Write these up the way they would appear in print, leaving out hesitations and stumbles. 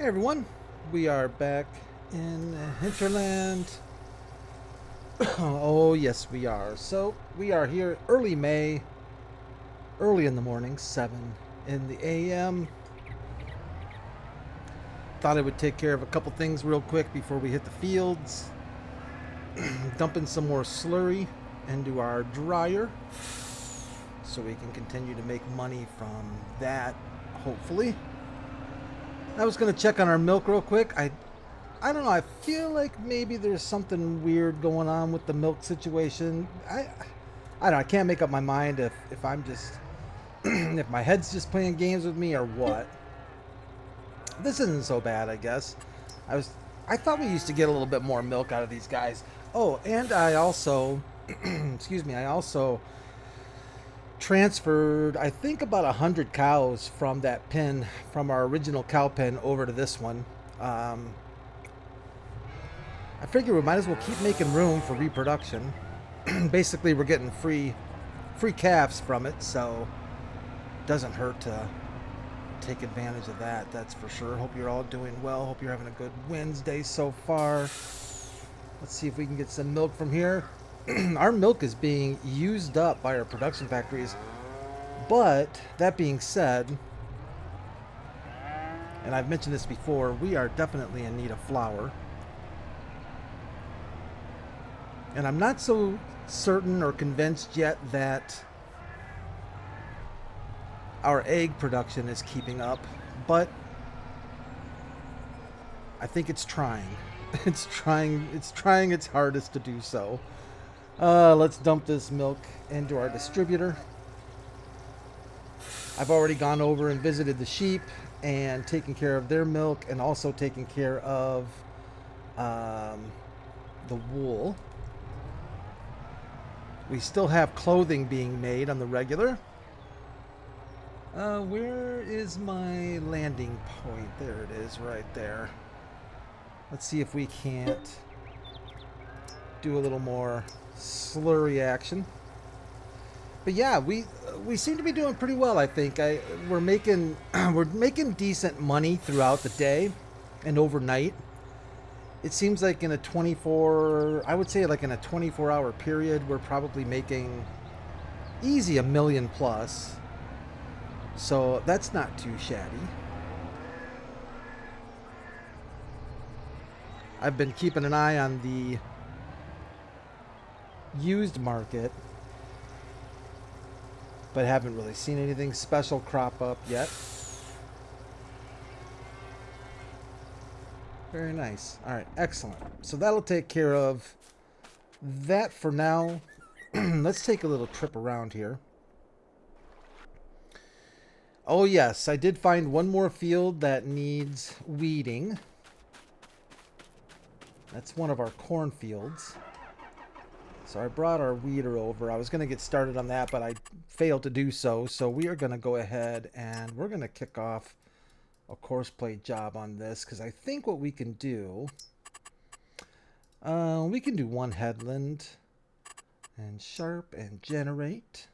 Hey everyone, we are back in Hinterland. Oh yes we are. So we are here early May, early in the morning, 7 in the AM. Thought I would take care of a couple things real quick before we hit the fields. Dumping some more slurry into our dryer so we can continue to make money from that, hopefully. I was going to check on our milk real quick. I don't know. I feel like maybe there's something weird going on with the milk situation. I don't know. I can't make up my mind if I'm just if my head's just playing games with me or what. This isn't so bad, I guess. I thought we used to get a little bit more milk out of these guys. Oh, and I also excuse me. I also transferred, I think, about 100 cows from that pen, from our original cow pen over to this one. I figure we might as well keep making room for reproduction. Basically, we're getting free calves from it, so it doesn't hurt to take advantage of that, that's for sure. Hope you're all doing well. Hope you're having a good Wednesday so far. Let's see if we can get some milk from here. Our milk is being used up by our production factories, but that being said, and I've mentioned this before, we are definitely in need of flour. And I'm not so certain or convinced yet that our egg production is keeping up, but I think it's trying. It's trying its hardest to do so. Let's dump this milk into our distributor. I've already gone over and visited the sheep and taken care of their milk, and also taken care of the wool. We still have clothing being made on the regular. Where is my landing point? There it is, right there. Let's see if we can't do a little more slurry action. But yeah, we seem to be doing pretty well, I think. We're making decent money throughout the day and overnight. It seems like in a 24-hour period, we're probably making easy $1 million plus. So that's not too shabby. I've been keeping an eye on the used market, but haven't really seen anything special crop up yet. Very nice. All right, excellent. So that'll take care of that for now. Let's take a little trip around here. Oh yes, I did find one more field that needs weeding. That's one of our corn fields. So I brought our weeder over. I was going to get started on that, but I failed to do so. So we are going to go ahead and we're going to kick off a course play job on this, because I think what we can do, we can do one headland and sharp and generate.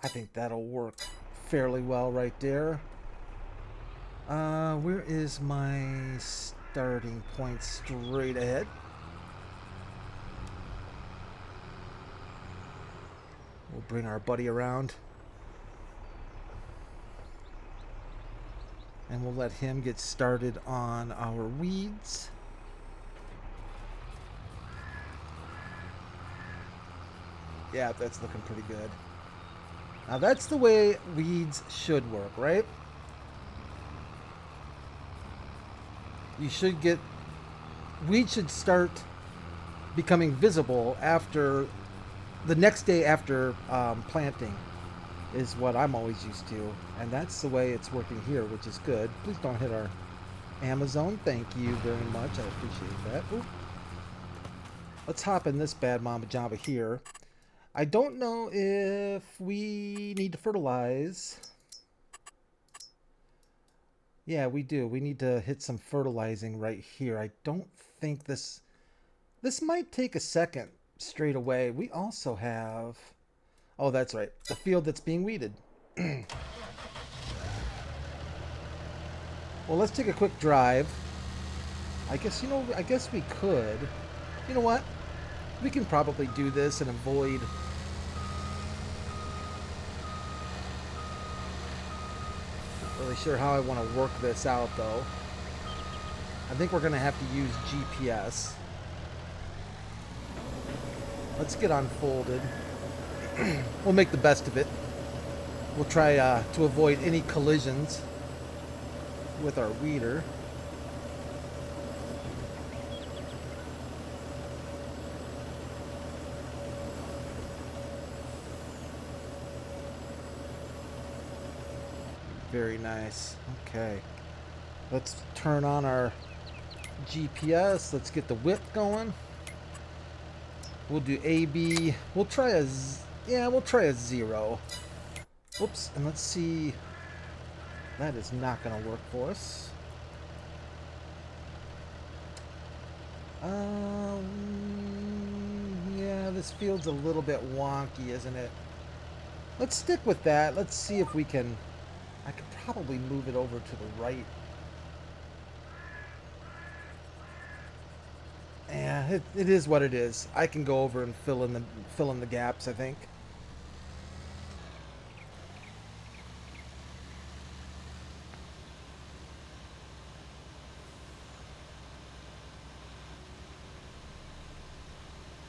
I think that'll work fairly well right there. Where is my starting point? Straight ahead. We'll bring our buddy around, and we'll let him get started on our weeds. Yeah, that's looking pretty good. Now that's the way weeds should work, right? Weeds should start becoming visible after the next day after planting, is what I'm always used to, and that's the way it's working here, which is good. Please don't hit our Amazon. Thank you very much. I appreciate that. Ooh. Let's hop in this bad mama jamba here. I don't know if we need to fertilize. Yeah, we do. We need to hit some fertilizing right here. I don't think this might take a second straight away. We also have, oh, that's right, the field that's being weeded. Well, let's take a quick drive. I guess, you know, I guess we could. You know what? We can probably do this and avoid... Not really sure how I want to work this out, though. I think we're going to have to use GPS. Let's get unfolded. We'll make the best of it. We'll try to avoid any collisions with our weeder. Very nice. Okay. Let's turn on our GPS. Let's get the width going. We'll do AB. We'll try a... Yeah, we'll try a 0. Whoops. And let's see... That is not going to work for us. Yeah, this field's a little bit wonky, isn't it? Let's stick with that. Let's see if we can... I could probably move it over to the right. Yeah, it is what it is. I can go over and fill in the gaps, I think.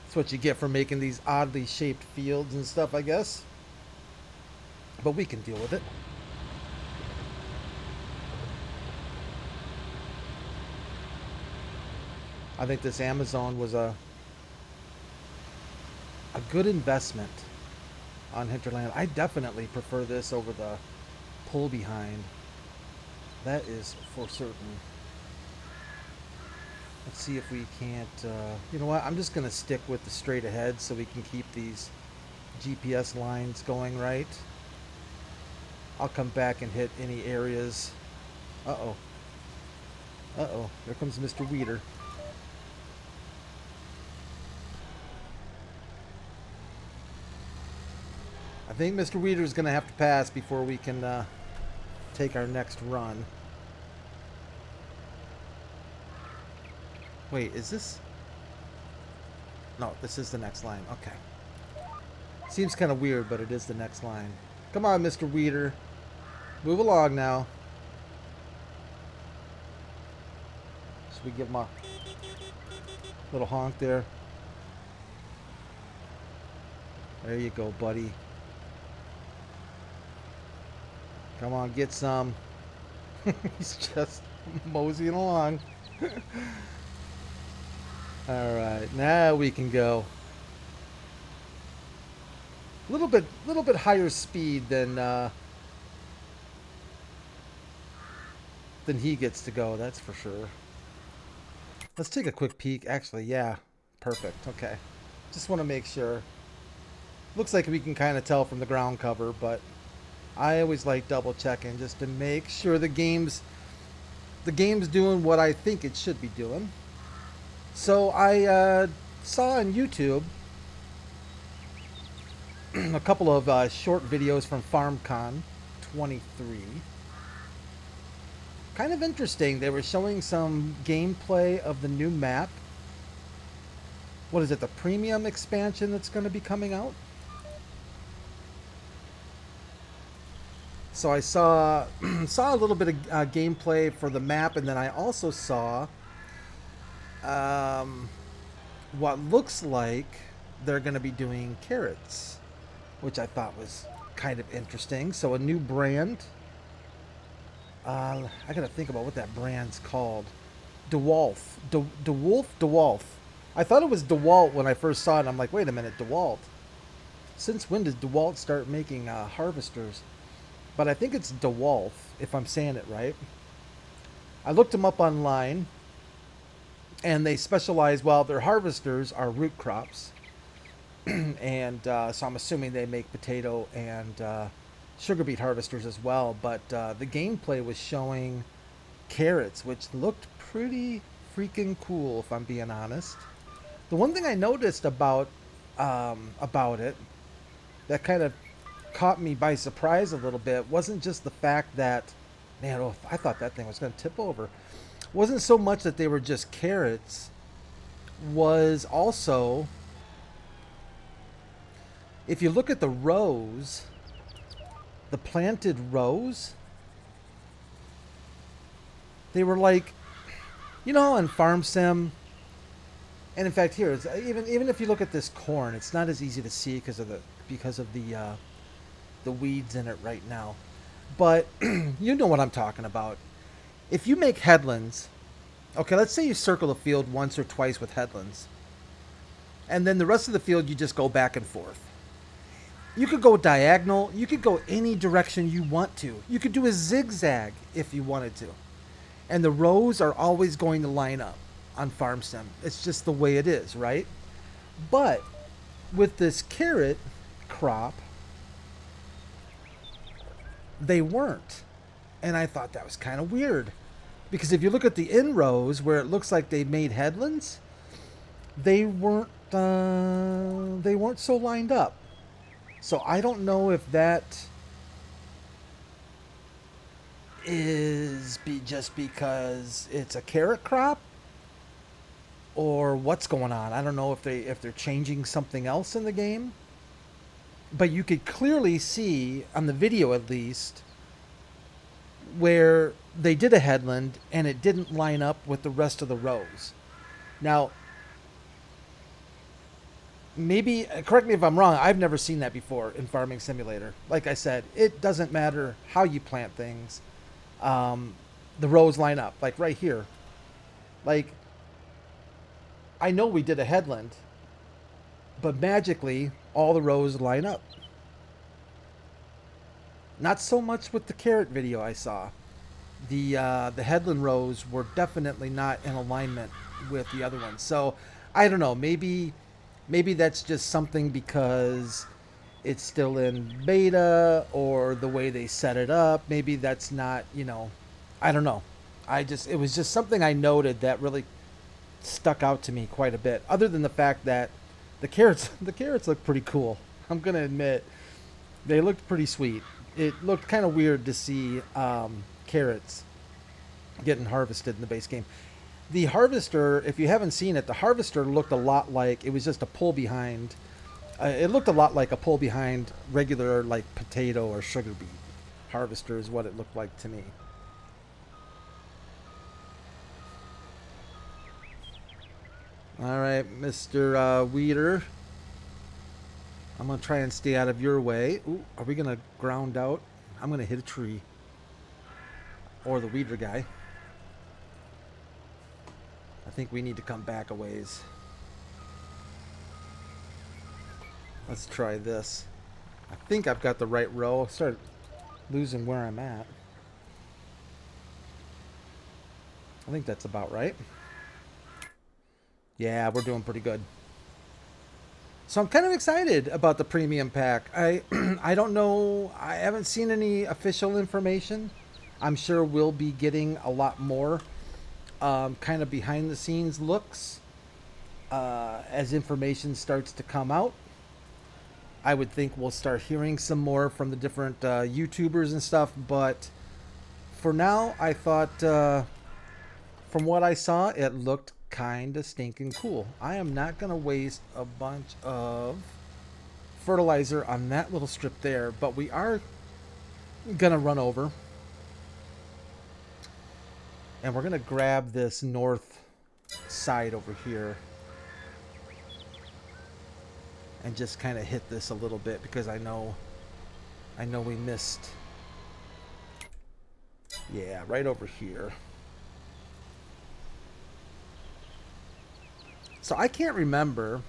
That's what you get for making these oddly shaped fields and stuff, I guess. But we can deal with it. I think this Amazon was a good investment on Hinterland. I definitely prefer this over the pull behind. That is for certain. Let's see if we can't... you know what? I'm just going to stick with the straight ahead so we can keep these GPS lines going right. I'll come back and hit any areas. Uh-oh. Uh-oh. There comes Mr. Weeder. I think Mr. Weeder is going to have to pass before we can take our next run. Wait, is this... No, this is the next line. Okay. Seems kind of weird, but it is the next line. Come on, Mr. Weeder. Move along now. Should we give him a little honk there? There you go, buddy. Come on, get some. He's just moseying along. Alright, now we can go. A little bit higher speed than he gets to go, that's for sure. Let's take a quick peek. Actually, yeah. Perfect. Okay. Just want to make sure. Looks like we can kind of tell from the ground cover, but I always like double checking just to make sure the game's doing what I think it should be doing. So I saw on YouTube a couple of short videos from FarmCon 23. Kind of interesting. They were showing some gameplay of the new map. What is it, the premium expansion that's going to be coming out? So I saw a little bit of gameplay for the map, and then I also saw what looks like they're going to be doing carrots, which I thought was kind of interesting. So a new brand. I got to think about what that brand's called. DeWalt. DeWalt. I thought it was DeWalt when I first saw it. I'm like, wait a minute, DeWalt. Since when did DeWalt start making harvesters? But I think it's DeWalt, if I'm saying it right. I looked them up online, and they specialize, well, their harvesters are root crops. And so I'm assuming they make potato and sugar beet harvesters as well. But the gameplay was showing carrots, which looked pretty freaking cool, if I'm being honest. The one thing I noticed about it that kind of caught me by surprise a little bit wasn't just the fact that Man, oh, I thought that thing was going to tip over. Wasn't so much that they were just carrots, was also, if you look at the rows, the planted rows, they were like, you know, on Farm Sim, and in fact here, it's, even if you look at this corn, it's not as easy to see because of the weeds in it right now. But you know what I'm talking about. If you make headlands, okay, let's say you circle a field once or twice with headlands, and then the rest of the field you just go back and forth. You could go diagonal, you could go any direction you want to. You could do a zigzag if you wanted to. And the rows are always going to line up on Farm Sim. It's just the way it is, right? But with this carrot crop, they weren't. And I thought that was kind of weird. Because if you look at the in rows where it looks like they made headlands, they weren't so lined up. So I don't know if that is just because it's a carrot crop or what's going on. I don't know if they're changing something else in the game. But you could clearly see on the video at least where they did a headland and it didn't line up with the rest of the rows. Now, maybe, correct me if I'm wrong, I've never seen that before in Farming Simulator. Like I said, it doesn't matter how you plant things. The rows line up, like right here. Like, I know we did a headland, but magically, all the rows line up. Not so much with the carrot video I saw. The headland rows were definitely not in alignment with the other ones. So, I don't know, maybe that's just something because it's still in beta or the way they set it up. Maybe that's not, you know, I don't know. It was just something I noted that really stuck out to me quite a bit. Other than the fact that the carrots look pretty cool. I'm going to admit, they looked pretty sweet. It looked kind of weird to see carrots getting harvested in the base game. The harvester, if you haven't seen it, the harvester looked a lot like, it was just a pull behind. It looked a lot like a pull behind regular like potato or sugar beet harvester is what it looked like to me. All right, Mr. Weeder. I'm going to try and stay out of your way. Ooh, are we going to ground out? I'm going to hit a tree. Or the Weeder guy. I think we need to come back a ways. Let's try this. I think I've got the right row. I'll start losing where I'm at. I think that's about right. Yeah, we're doing pretty good. So I'm kind of excited about the premium pack. I don't know. I haven't seen any official information. I'm sure we'll be getting a lot more kind of behind the scenes looks as information starts to come out. I would think we'll start hearing some more from the different YouTubers and stuff. But for now, I thought from what I saw, it looked kind of stinking cool. I am not going to waste a bunch of fertilizer on that little strip there, but we are going to run over and we're going to grab this north side over here and just kind of hit this a little bit because I know we missed, yeah, right over here. So I can't remember,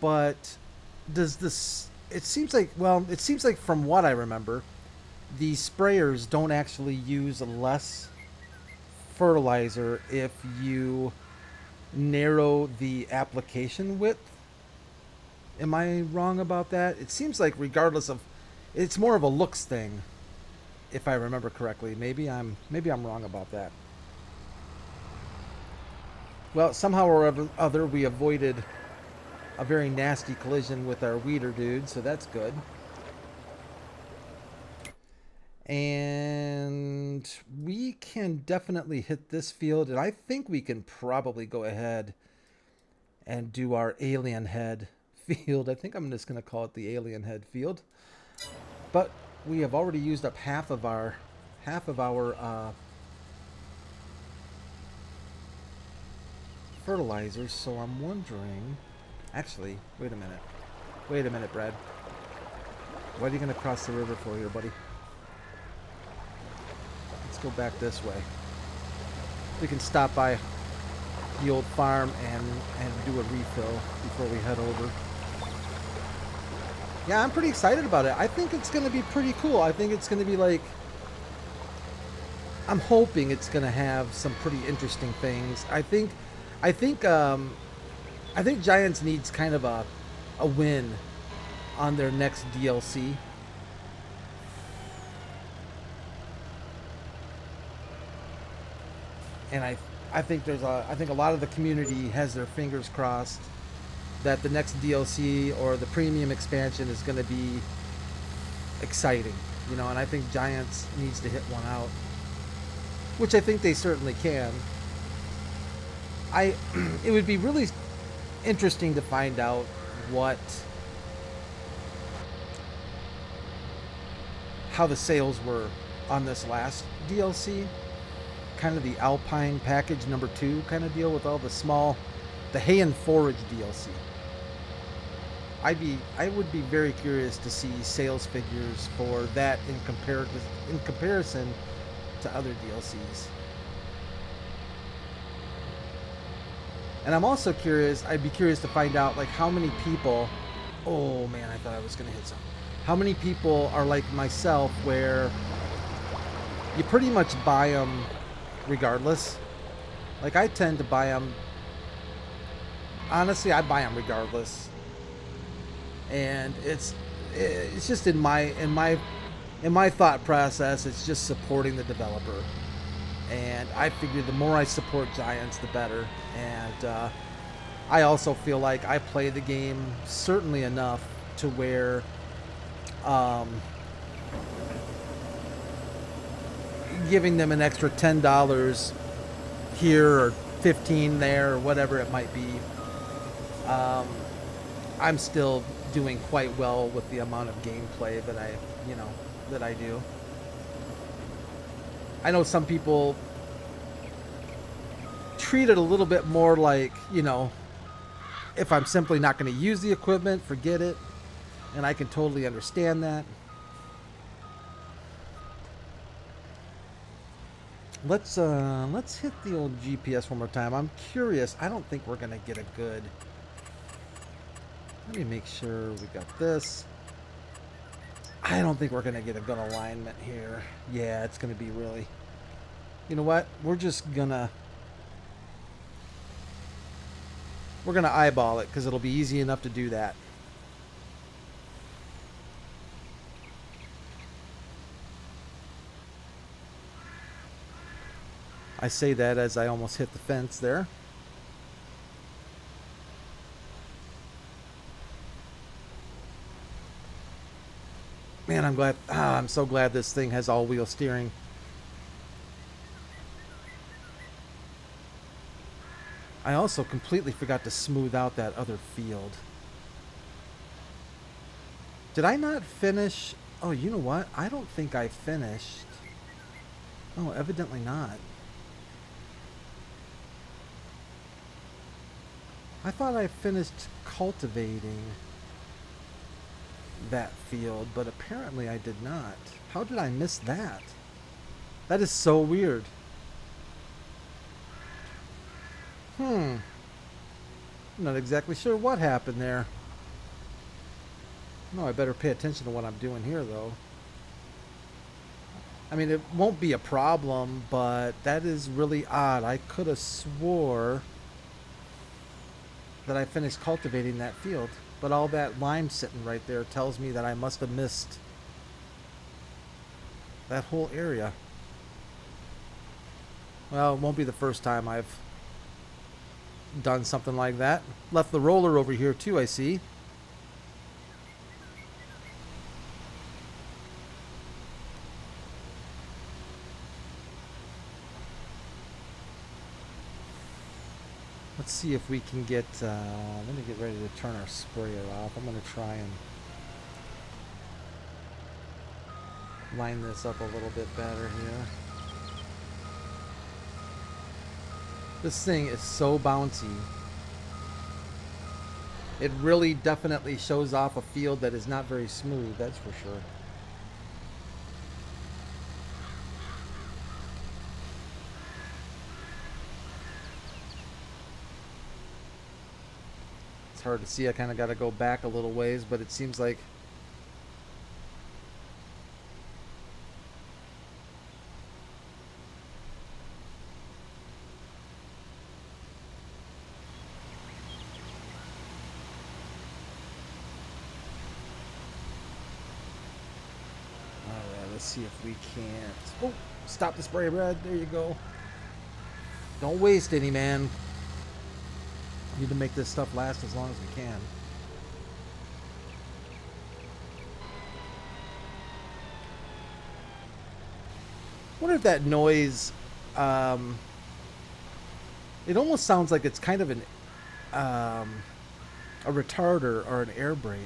but does this, it seems like from what I remember, the sprayers don't actually use less fertilizer if you narrow the application width. Am I wrong about that? It seems like regardless of, it's more of a looks thing, if I remember correctly. Maybe I'm wrong about that. Well, somehow or other, we avoided a very nasty collision with our weeder dude, so that's good. And we can definitely hit this field, and I think we can probably go ahead and do our alien head field. I think I'm just going to call it the alien head field. But we have already used up half of our fertilizers, so I'm wondering. Actually, wait a minute. Wait a minute, Brad. What are you going to cross the river for here, buddy? Let's go back this way. We can stop by the old farm and do a refill before we head over. Yeah, I'm pretty excited about it. I think it's going to be pretty cool. I think it's going to be like... I'm hoping it's going to have some pretty interesting things. I think Giants needs kind of a win on their next DLC. And I think a lot of the community has their fingers crossed that the next DLC or the premium expansion is going to be exciting, you know, and I think Giants needs to hit one out, which I think they certainly can. It would be really interesting to find out how the sales were on this last DLC, kind of the Alpine package number 2 kind of deal with all the hay and forage DLC. I would be very curious to see sales figures for that in comparison to other DLCs. And I'm also curious, I'd be curious to find out like how many people, oh man, I thought I was going to hit something. How many people are like myself where you pretty much buy them regardless. Like I tend to buy them, honestly, I buy them regardless. And it's just in my thought process, it's just supporting the developer. And I figure the more I support Giants, the better. And I also feel like I play the game certainly enough to where giving them an extra $10 here or $15 there or whatever it might be, I'm still doing quite well with the amount of gameplay that I do. I know some people treat it a little bit more like, you know, if I'm simply not going to use the equipment, forget it. And I can totally understand that. Let's hit the old GPS one more time. I'm curious. I don't think we're going to get a good... Let me make sure we got this. I don't think we're going to get a good alignment here. Yeah, it's going to be really... You know what? We're gonna eyeball it because it'll be easy enough to do that. I say that as I almost hit the fence there. Man, I'm so glad this thing has all-wheel steering. I also completely forgot to smooth out that other field. Did I not finish? Oh, you know what? I don't think I finished. Oh, evidently not. I thought I finished cultivating that field, but apparently I did not. How did I miss that? That is so weird. I'm not exactly sure what happened there. No, I better pay attention to what I'm doing here, though. I mean, it won't be a problem, but that is really odd. I could have swore that I finished cultivating that field, but all that lime sitting right there tells me that I must have missed that whole area. Well, it won't be the first time I've done something like that. Left the roller over here too, I see. Let's see if we can get, let me get ready to turn our sprayer off. I'm going to try and line this up a little bit better here. This thing is so bouncy. It really definitely shows off a field that is not very smooth, that's for sure. It's hard to see. I kind of got to go back a little ways, but it seems like let's see if we can't. Oh, stop the spray, Brad. There you go. Don't waste any, man. Need to make this stuff last as long as we can. Wonder if that noise, it almost sounds like it's kind of an a retarder or an air brake.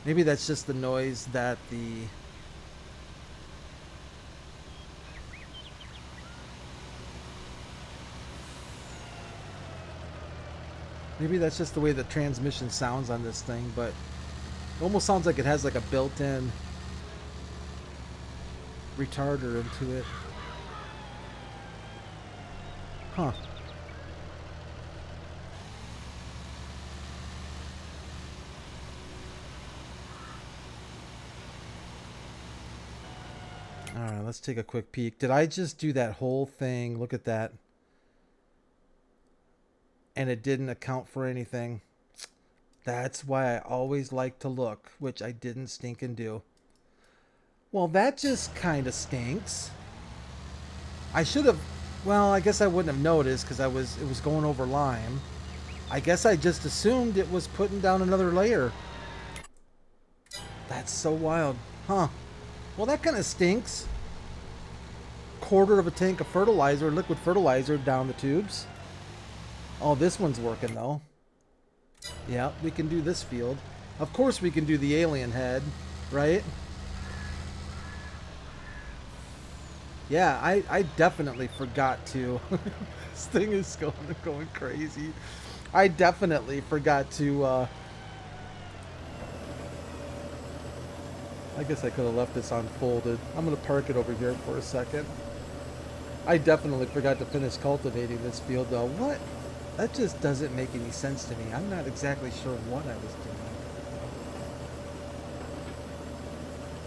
Maybe that's just the noise that the maybe that's just the way the transmission sounds on this thing, but it almost sounds like it has like a built-in retarder into it. Huh. Alright, let's take a quick peek. Did I just do that whole thing? Look at that. And it didn't account for anything. That's why I always like to look, which I didn't stink and do. Well, that just kind of stinks. I should have, well, I guess I wouldn't have noticed because it was going over lime. I guess I just assumed it was putting down another layer. That's so wild. Huh. Well, that kind of stinks. Quarter of a tank of fertilizer, liquid fertilizer down the tubes. Oh, this one's working though. Yeah, we can do this field. Of course we can do the alien head, right? Yeah, I definitely forgot to. This thing is going crazy. I definitely forgot to. I guess I could have left this unfolded. I'm going to park it over here for a second. I definitely forgot to finish cultivating this field though. What? That just doesn't make any sense to me. I'm not exactly sure what I was doing.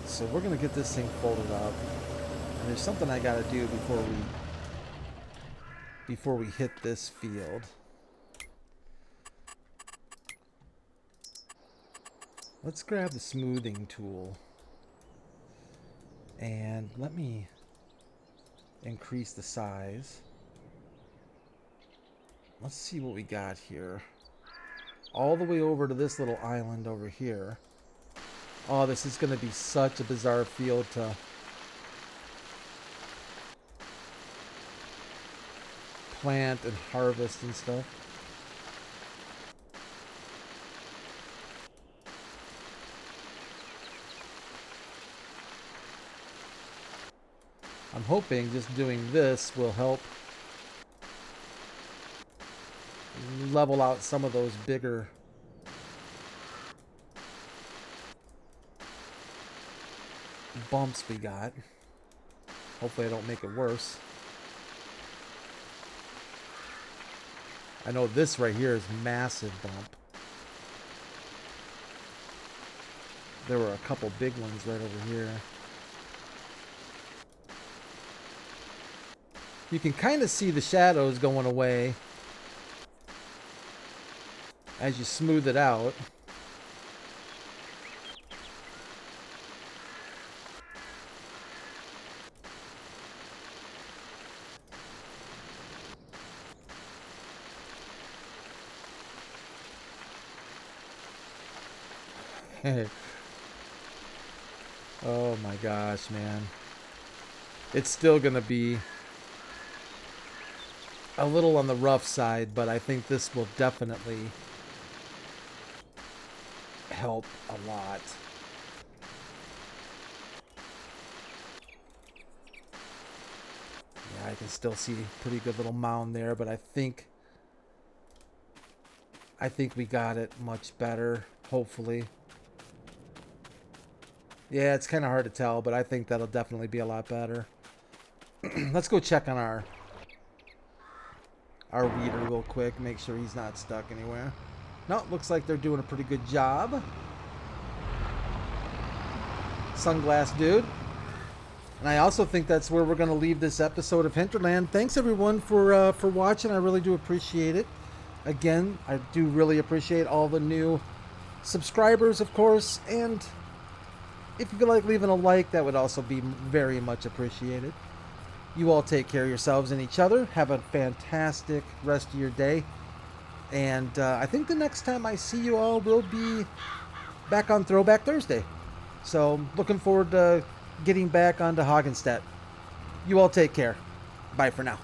So we're going to get this thing folded up. And there's something I got to do before we hit this field. Let's grab the smoothing tool. And let me increase the size. Let's see what we got here. All the way over to this little island over here. Oh, this is going to be such a bizarre field to plant and harvest and stuff. I'm hoping just doing this will help level out some of those bigger bumps we got. Hopefully I don't make it worse. I know this right here is massive bump. There were a couple big ones right over here. You can kind of see the shadows going away as you smooth it out. Oh my gosh, man. It's still gonna be a little on the rough side, but I think this will definitely help a lot. Yeah, I can still see a pretty good little mound there, but I think we got it much better, hopefully. Yeah, it's kind of hard to tell, but I think that'll definitely be a lot better. Let's go check on our reader real quick, make sure he's not stuck anywhere. No, looks like they're doing a pretty good job. Sunglass dude. And I also think that's where we're going to leave this episode of Hinterland. Thanks everyone for watching. I really do appreciate it. Again, I do really appreciate all the new subscribers, of course, and if you feel like leaving a like, that would also be very much appreciated. You all take care of yourselves and each other. Have a fantastic rest of your day. And I think the next time I see you all will be back on Throwback Thursday. So looking forward to getting back onto Haagenstedt. You all take care. Bye for now.